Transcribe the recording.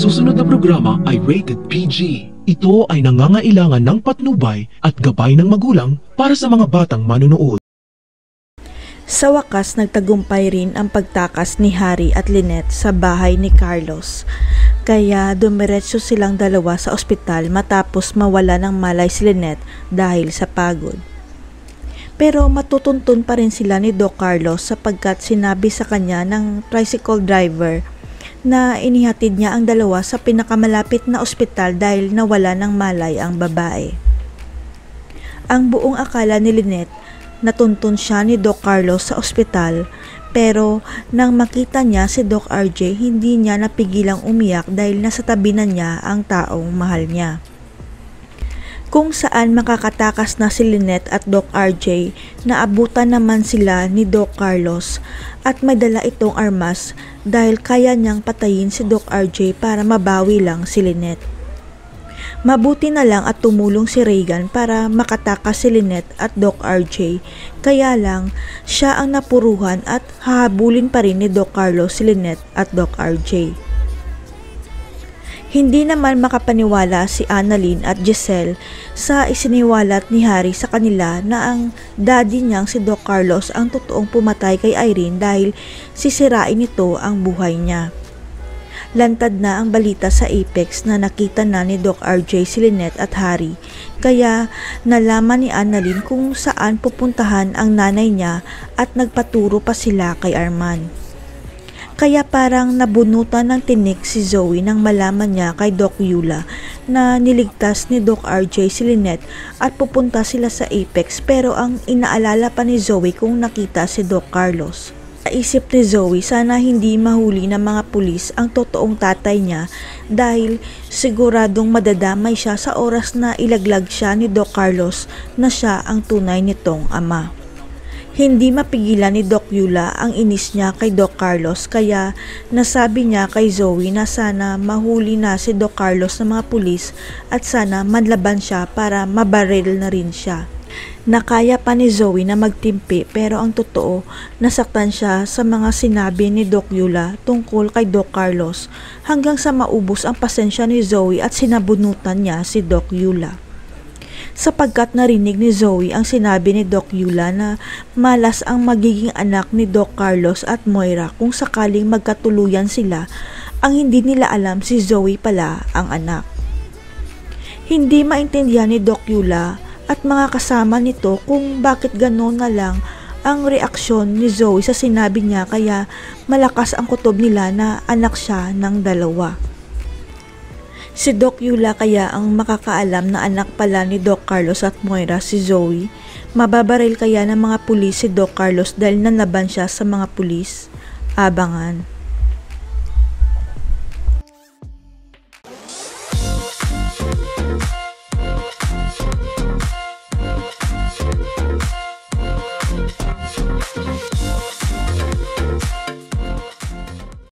susunod na programa ay rated PG. Ito ay nangangailangan ng patnubay at gabay ng magulang para sa mga batang manonood. Sa wakas, nagtagumpay rin ang pagtakas ni Harry at Lynette sa bahay ni Carlos. Kaya dumiretso silang dalawa sa ospital matapos mawala ng malay si Lynette dahil sa pagod. Pero matutuntun pa rin sila ni Doc Carlos sapagkat sinabi sa kanya ng tricycle driver na inihatid niya ang dalawa sa pinakamalapit na ospital dahil nawala ng malay ang babae. Ang buong akala ni Lynette, natuntun siya ni Doc Carlos sa ospital, pero nang makita niya si Doc RJ, hindi niya napigilang umiyak dahil nasa tabi na niya ang taong mahal niya. Kung saan makakatakas na si Lynette at Doc RJ, naabutan naman sila ni Doc Carlos at may dala itong armas dahil kaya niyang patayin si Doc RJ para mabawi lang si Lynette. Mabuti na lang at tumulong si Regan para makatakas si Lynette at Doc RJ, kaya lang siya ang napuruhan at hahabulin pa rin ni Doc Carlos si Lynette at Doc RJ. Hindi naman makapaniwala si Annalyn at Giselle sa isiniwalat ni Harry sa kanila na ang daddy niyang si Doc Carlos ang totoong pumatay kay Irene dahil sisirain nito ang buhay niya. Lantad na ang balita sa Apex na nakita na ni Doc RJ si Lynette at Harry, kaya nalaman ni Annalyn kung saan pupuntahan ang nanay niya at nagpaturo pa sila kay Arman. Kaya parang nabunutan ng tinik si Zoe nang malaman niya kay Doc Eula na niligtas ni Doc RJ si Lynette at pupunta sila sa Apex, pero ang inaalala pa ni Zoe kung nakita si Doc Carlos. Naisip ni Zoe sana hindi mahuli ng mga pulis ang totoong tatay niya dahil siguradong madadamay siya sa oras na ilaglag siya ni Doc Carlos na siya ang tunay nitong ama. Hindi mapigilan ni Doc Eula ang inis niya kay Doc Carlos, kaya nasabi niya kay Zoe na sana mahuli na si Doc Carlos ng mga pulis at sana manlaban siya para mabaril na rin siya. Nakaya pa ni Zoe na magtimpi, pero ang totoo, nasaktan siya sa mga sinabi ni Doc Eula tungkol kay Doc Carlos hanggang sa maubos ang pasensya ni Zoe at sinabunutan niya si Doc Eula. Sapagkat narinig ni Zoe ang sinabi ni Doc Eula na malas ang magiging anak ni Doc Carlos at Moira kung sakaling magkatuluyan sila, ang hindi nila alam si Zoe pala ang anak. Hindi maintindihan ni Doc Eula at mga kasama nito kung bakit gano'n na lang ang reaksyon ni Zoe sa sinabi niya, kaya malakas ang kutob nila na anak siya ng dalawa. Si Doc Eula kaya ang makakaalam na anak pala ni Doc Carlos at Moira si Zoe. Mababaril kaya ng mga pulis si Doc Carlos dahil nanlaban siya sa mga pulis? Abangan.